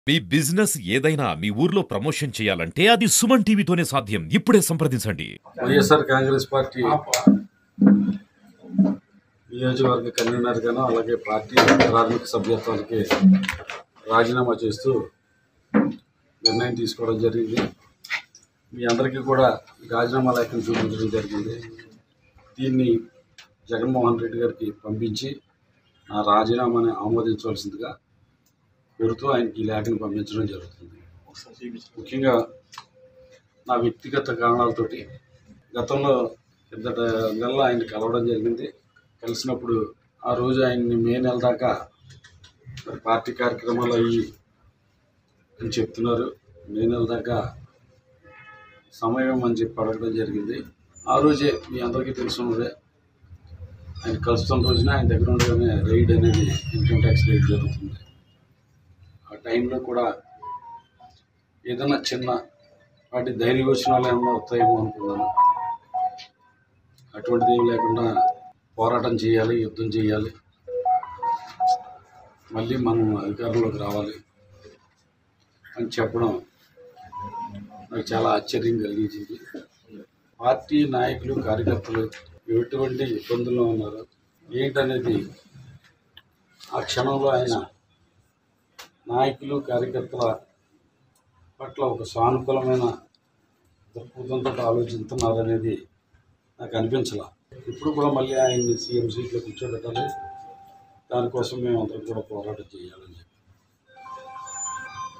మీ business ఏదైనా మీ ఊర్లో promotion చేయాలంటే అది సుమన్ టీవీతోనే సాధ్యం. ఇప్పుడే సంప్రదించండి. వైఎస్ఆర్ కాంగ్రెస్ పార్టీ నియోజకవర్గ కన్వీనర్ గాను అలాగే పార్టీ ప్రాథమిక సభ్యత్వానికి రాజీనామా చేస్తూ నిర్ణయం తీసుకోవడం జరిగింది. మీ అందరికీ కూడా రాజీనామా లేఖను చూపించడం జరిగింది. దీన్ని జగన్మోహన్ రెడ్డి గారికి పంపించి నా రాజీనామాని ఆమోదించవలసిందిగా కోరుతూ ఆయనకి ఈ లేఖను పంపించడం జరుగుతుంది. ముఖ్యంగా నా వ్యక్తిగత కారణాలతోటి గతంలో కిందట నెలలో ఆయన కలవడం జరిగింది. కలిసినప్పుడు ఆ రోజు ఆయన్ని మే నెల దాకా మరి పార్టీ కార్యక్రమాలు అయ్యి అని చెప్తున్నారు. మే నెల దాకా సమయం అని చెప్పి అడగడం జరిగింది. ఆ రోజే మీ అందరికీ తెలుసున్నదే ఆయన కలుస్తున్న రోజున ఆయన దగ్గర ఉండగానే రైడ్ అనేది ఇన్కమ్ ట్యాక్స్ రైడ్ జరుగుతుంది. ఆ టైంలో కూడా ఏదైనా చిన్న వాటి ధైర్యవచనాలు ఏమైనా వస్తాయేమో అనుకున్నాను. అటువంటిది ఏం లేకుండా పోరాటం చేయాలి, యుద్ధం చేయాలి, మళ్ళీ మనం అధికారంలోకి రావాలి అని చెప్పడం నాకు చాలా ఆశ్చర్యం కలిగించింది. పార్టీ నాయకులు కార్యకర్తలు ఎటువంటి ఇబ్బందుల్లో ఉన్నారు ఏంటనేది ఆ క్షణంలో ఆయన నాయకులు కార్యకర్తల పట్ల ఒక సానుకూలమైన దృక్పథంతో ఆలోచిస్తున్నారనేది నాకు అనిపించాల. ఇప్పుడు కూడా మళ్ళీ ఆయన్ని సీఎం సీట్లో కూర్చోబెట్టాలి, దానికోసం మేము అందరం కూడా పోరాటం చేయాలని చెప్పి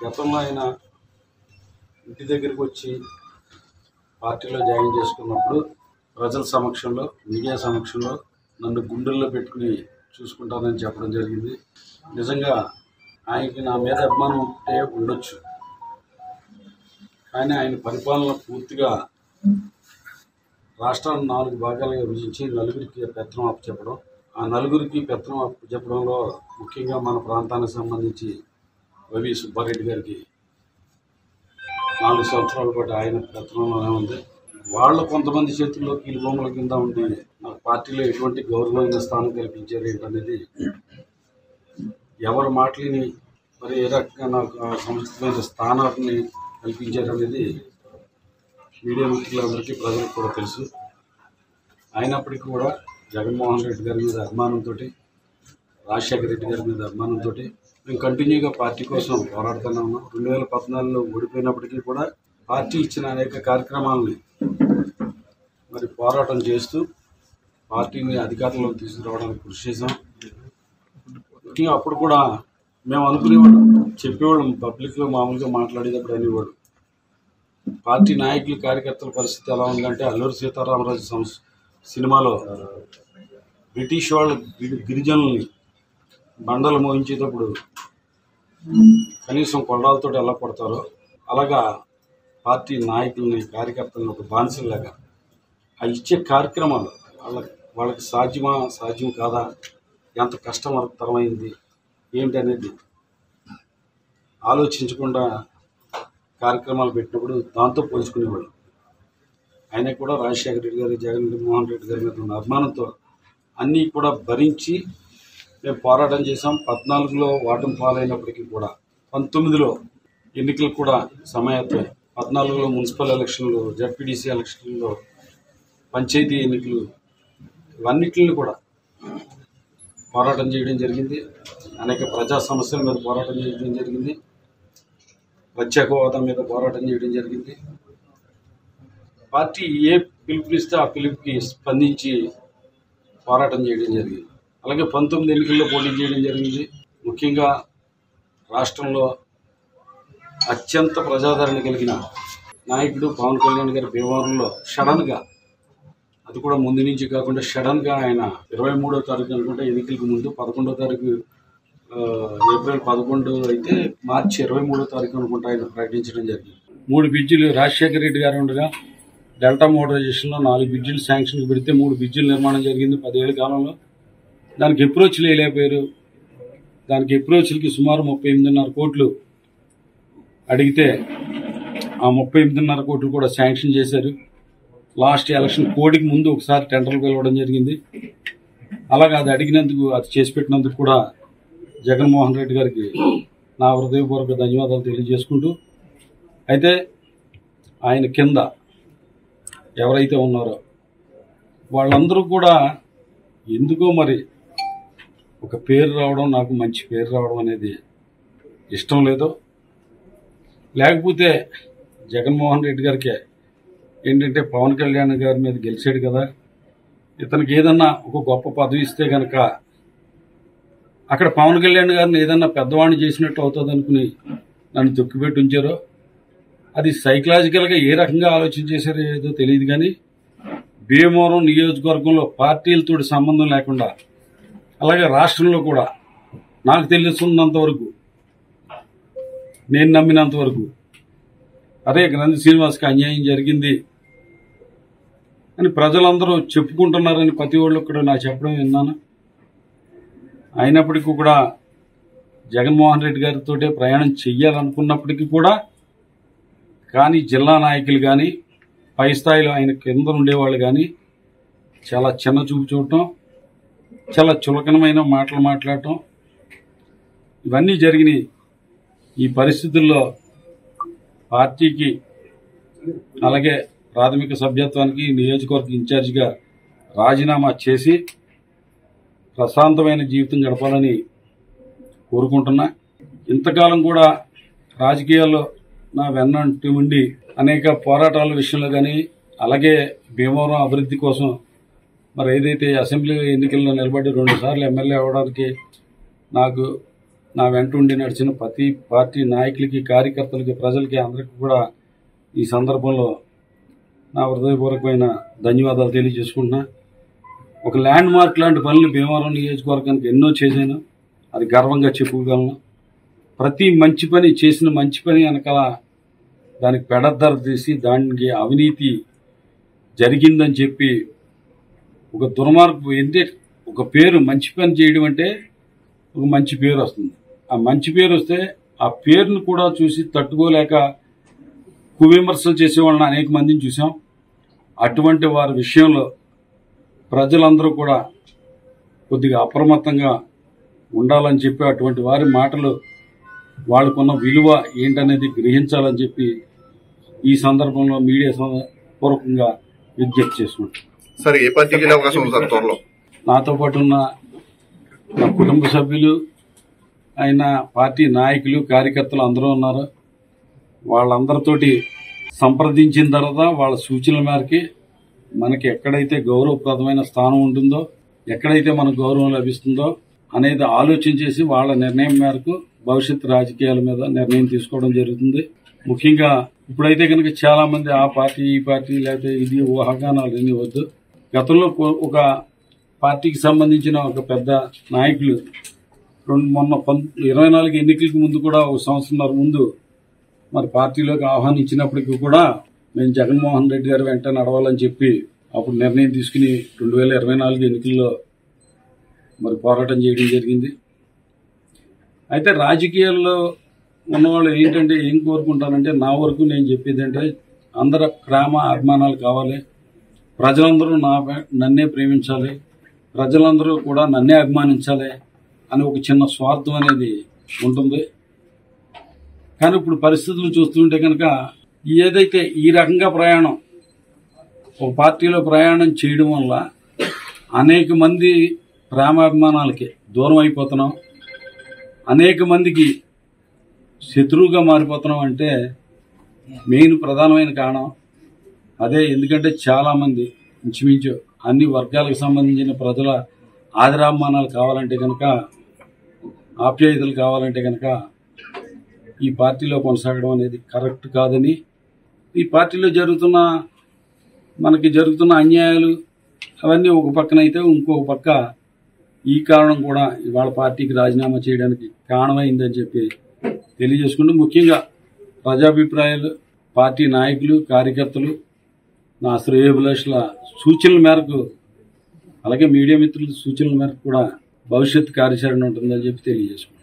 గతంలో ఆయన ఇంటి దగ్గరికి వచ్చి పార్టీలో జాయిన్ చేసుకున్నప్పుడు ప్రజల సమక్షంలో మీడియా సమక్షంలో నన్ను గుండెల్లో పెట్టుకుని చూసుకుంటానని చెప్పడం జరిగింది. నిజంగా ఆయనకి నా మీద అభిమానం ఉంటే ఉండొచ్చు, కానీ ఆయన పరిపాలన పూర్తిగా రాష్ట్రాన్ని 4 భాగాలుగా విభజించి నలుగురికి పెత్తనం అప్పచెప్పడం, ఆ నలుగురికి పెత్తనం అప్పచెప్పడంలో ముఖ్యంగా మన ప్రాంతానికి సంబంధించి వైవి సుబ్బారెడ్డి గారికి 4 సంవత్సరాల పాటు ఆయన పెత్తనంలోనే ఉంది. వాళ్ళు కొంతమంది చేతుల్లో కీలుబొమ్మల కింద ఉండి నాకు పార్టీలో ఎటువంటి గౌరవమైన స్థానం కల్పించారు ఏంటనేది, ఎవరు మాటలని మరి ఏ రకంగా నాకు సముచితమైన స్థానాన్ని కల్పించారనేది మీడియా మిత్రులందరికీ ప్రజలకు కూడా తెలుసు. అయినప్పటికీ కూడా జగన్మోహన్ రెడ్డి గారి మీద అభిమానంతో, రాజశేఖర రెడ్డి గారి మీద అభిమానంతో మేము కంటిన్యూగా పార్టీ కోసం పోరాడుతూనే ఉన్నాం. 2014లో ఓడిపోయినప్పటికీ కూడా పార్టీ ఇచ్చిన అనేక కార్యక్రమాలని మరి పోరాటం చేస్తూ పార్టీని అధికారంలోకి తీసుకురావడానికి కృషి చేశాం. ముఖ్యంగా అప్పుడు కూడా మేము అనుకునేవాళ్ళం, చెప్పేవాళ్ళం, పబ్లిక్లో మామూలుగా మాట్లాడేటప్పుడు అనేవాడు పార్టీ నాయకులు కార్యకర్తల పరిస్థితి ఎలా ఉందంటే అల్లూరి సీతారామరాజు సినిమాలో బ్రిటిష్ వాళ్ళు గిరిజనుల్ని బండలు మోయించేటప్పుడు కనీసం కొరడాలతో ఎలా కొడతారో అలాగా పార్టీ నాయకుల్ని కార్యకర్తలను ఒక బానిసలాగా ఆ ఇచ్చే కార్యక్రమాలు వాళ్ళకి సాధ్యం కాదా, ఎంత కష్టతరమైంది ఏంటి అనేది ఆలోచించకుండా కార్యక్రమాలు పెట్టినప్పుడు దాంతో పోల్చుకునేవాళ్ళు. ఆయన కూడా రాజశేఖర రెడ్డి గారు, జగన్మోహన్ రెడ్డి గారి మీద ఉన్న అభిమానంతో అన్నీ కూడా భరించి మేము పోరాటం చేసాం. 14లో ఓటమి పాలైనప్పటికీ కూడా 19లో ఎన్నికలు కూడా సమాయత్తం, 14లో మున్సిపల్ ఎలక్షన్లు, జడ్పీటీసీ ఎలక్షన్లో, పంచాయతీ ఎన్నికలు, ఇవన్నిటిని కూడా పోరాటం చేయడం జరిగింది. అనేక ప్రజా సమస్యల మీద పోరాటం చేయడం జరిగింది. ప్రత్యేక హోదా మీద పోరాటం చేయడం జరిగింది. పార్టీ ఏ పిలుపునిస్తే ఆ పిలుపుకి స్పందించి పోరాటం చేయడం జరిగింది. అలాగే 19 ఎన్నికల్లో పోటీ చేయడం జరిగింది. ముఖ్యంగా రాష్ట్రంలో అత్యంత ప్రజాదరణ కలిగిన నాయకుడు పవన్ కళ్యాణ్ గారి భీమవరంలో సడన్గా, అది కూడా ముందు నుంచి కాకుండా సడన్గా ఆయన 23వ తారీఖు అనుకుంటే ఎన్నికలకు ముందు 11వ తారీఖు ఏప్రిల్ 11 అయితే మార్చి 23వ తారీఖు అనుకుంటా ఆయన ప్రకటించడం జరిగింది. 3 బ్రిడ్జిలు రాజశేఖర రెడ్డి గారు ఉండగా డెల్టా మోటరైజేషన్లో 4 బ్రిడ్జిలు శాంక్షన్కి పెడితే 3 బ్రిడ్జిల నిర్మాణం జరిగింది 10 ఏళ్ల కాలంలో. దానికి అప్రోచ్లు వేయలేకపోయారు. దానికి అప్రోచ్లకి సుమారు 38.5 కోట్లు అడిగితే ఆ 38.5 కోట్లు కూడా శాంక్షన్ చేశారు. లాస్ట్ ఎలక్షన్ కోడికి ముందు ఒకసారి టెండర్లు పిలవడం జరిగింది. అలాగే అది అడిగినందుకు, అది చేసి పెట్టినందుకు కూడా జగన్మోహన్ రెడ్డి గారికి నా హృదయపూర్వక ధన్యవాదాలు తెలియజేసుకుంటూ, అయితే ఆయన కింద ఎవరైతే ఉన్నారో వాళ్ళందరూ కూడా ఎందుకో మరి ఒక పేరు రావడం, నాకు మంచి పేరు రావడం అనేది ఇష్టం లేదు. లేకపోతే జగన్మోహన్ రెడ్డి గారికి ఏంటంటే పవన్ కళ్యాణ్ గారి మీద గెలిచాడు కదా, ఇతనికి ఏదన్నా ఒక గొప్ప పదవి ఇస్తే కనుక అక్కడ పవన్ కళ్యాణ్ గారిని ఏదన్నా పెద్దవాడిని చేసినట్టు అవుతుంది అనుకుని నన్ను తొక్కిపెట్టి ఉంచారో, అది సైకలాజికల్గా ఏ రకంగా ఆలోచన చేశారో ఏదో తెలియదు. కానీ భీమవరం నియోజకవర్గంలో పార్టీలతో సంబంధం లేకుండా, అలాగే రాష్ట్రంలో కూడా నాకు తెలుస్తున్నంత వరకు, నేను నమ్మినంత వరకు అరే గ్రంథి శ్రీనివాస్కి అన్యాయం జరిగింది అని ప్రజలందరూ చెప్పుకుంటున్నారని ప్రతి వాళ్ళు కూడా నాకు చెప్పడం విన్నాను. అయినప్పటికీ కూడా జగన్మోహన్ రెడ్డి గారితో ప్రయాణం చెయ్యాలనుకున్నప్పటికీ కూడా కానీ జిల్లా నాయకులు కానీ పై స్థాయిలో ఆయన కింద ఉండేవాళ్ళు కానీ చాలా చిన్న చూపు చూడటం, చాలా చులకనమైన మాటలు మాట్లాడటం, ఇవన్నీ జరిగినాయి. ఈ పరిస్థితుల్లో పార్టీకి అలాగే ప్రాథమిక సభ్యత్వానికి నియోజకవర్గ ఇన్ఛార్జిగా రాజీనామా చేసి ప్రశాంతమైన జీవితం గడపాలని కోరుకుంటున్నా. ఇంతకాలం కూడా రాజకీయాల్లో నా వెన్నంటి ఉండి అనేక పోరాటాల విషయంలో కానీ, అలాగే భీమవరం అభివృద్ధి కోసం మరి ఏదైతే అసెంబ్లీ ఎన్నికల్లో నిలబడి 2 సార్లు ఎమ్మెల్యే అవ్వడానికి నాకు నా వెంట ఉండి నడిచిన ప్రతి పార్టీ నాయకులకి, కార్యకర్తలకి, ప్రజలకి అందరికీ కూడా ఈ సందర్భంలో నా హృదయపూర్వకమైన ధన్యవాదాలు తెలియజేసుకుంటున్నా. ఒక ల్యాండ్ మార్క్ లాంటి పనులు భీమవరం నియోజకవర్గానికి ఎన్నో చేశాను, అది గర్వంగా చెప్పుకోగలను. ప్రతి మంచి పని చేసిన మంచి పని వెనకాల దానికి పెడద్దర తీసి దానికి అవినీతి జరిగిందని చెప్పి ఒక దుర్మార్గం ఏంటి, ఒక పేరు మంచి పని చేయడం అంటే ఒక మంచి పేరు వస్తుంది. ఆ మంచి పేరు వస్తే ఆ పేరును కూడా చూసి తట్టుకోలేక కువిమర్శలు చేసేవాళ్ళని అనేక మందిని చూసాం. అటువంటి వారి విషయంలో ప్రజలందరూ కూడా కొద్దిగా అప్రమత్తంగా ఉండాలని చెప్పి, అటువంటి వారి మాటలు వాళ్ళకున్న విలువ ఏంటనేది గ్రహించాలని చెప్పి ఈ సందర్భంలో మీడియా పూర్వకంగా విజ్ఞప్తి చేసుకుంటాం. సరే, ఏ పార్టీకి వెళ్ళే అవకాశం ఉంది సార్ త్వరలో? నాతో పాటు ఉన్న నా కుటుంబ సభ్యులు, ఆయన పార్టీ నాయకులు, కార్యకర్తలు అందరూ ఉన్నారు. వాళ్ళందరితోటి సంప్రదించిన తర్వాత వాళ్ళ సూచనల మేరకి మనకి ఎక్కడైతే గౌరవప్రదమైన స్థానం ఉంటుందో, ఎక్కడైతే మనకు గౌరవం లభిస్తుందో అనేది ఆలోచన చేసి వాళ్ళ నిర్ణయం మేరకు భవిష్యత్ రాజకీయాల మీద నిర్ణయం తీసుకోవడం జరుగుతుంది. ముఖ్యంగా ఇప్పుడైతే కనుక చాలా మంది ఆ పార్టీ ఈ పార్టీ లేకపోతే ఇది ఊహాగానాలు ఎన్ని వద్దు. గతంలో ఒక పార్టీకి సంబంధించిన ఒక పెద్ద నాయకులు మొన్న 24 ఎన్నికలకు ముందు కూడా 1 సంవత్సరంన్నర ముందు మరి పార్టీలోకి ఆహ్వానించినప్పటికీ కూడా మేము జగన్మోహన్ రెడ్డి గారి వెంట నడవాలని చెప్పి అప్పుడు నిర్ణయం తీసుకుని 2024 ఎన్నికల్లో మరి పోరాటం చేయడం జరిగింది. అయితే రాజకీయాల్లో ఉన్నవాళ్ళు ఏంటంటే ఏం కోరుకుంటారంటే, నా వరకు నేను చెప్పేది అంటే అందరూ ప్రేమ అభిమానాలు కావాలి, ప్రజలందరూ నన్నే ప్రేమించాలి, ప్రజలందరూ కూడా నన్నే అభిమానించాలి అని ఒక చిన్న స్వార్థం అనేది ఉంటుంది. కానీ ఇప్పుడు పరిస్థితులు చూస్తుంటే కనుక ఏదైతే ఈ రకంగా ప్రయాణం ఒక పార్టీలో ప్రయాణం చేయడం వల్ల అనేక మంది ప్రేమాభిమానాలకి దూరం అయిపోతున్నాం, అనేక మందికి శత్రువుగా మారిపోతున్నాం. అంటే మెయిన్ ప్రధానమైన కారణం అదే. ఎందుకంటే చాలామంది ఇంచుమించు అన్ని వర్గాలకు సంబంధించిన ప్రజల ఆదరాభిమానాలు కావాలంటే కనుక, ఆప్యాయతలు కావాలంటే కనుక ఈ పార్టీలో కొనసాగడం అనేది కరెక్ట్ కాదని, ఈ పార్టీలో మనకి జరుగుతున్న అన్యాయాలు అవన్నీ ఒక పక్కన అయితే, ఇంకొక పక్క ఈ కారణం కూడా ఇవాళ పార్టీకి రాజీనామా చేయడానికి కారణమైందని చెప్పి తెలియజేసుకుంటూ, ముఖ్యంగా ప్రజాభిప్రాయాలు, పార్టీ నాయకులు, కార్యకర్తలు, నా శ్రేయోభిలాషుల సూచనల మేరకు, అలాగే మీడియా మిత్రుల సూచనల మేరకు కూడా భవిష్యత్ కార్యాచరణ ఉంటుందని చెప్పి తెలియజేసుకుంటాం.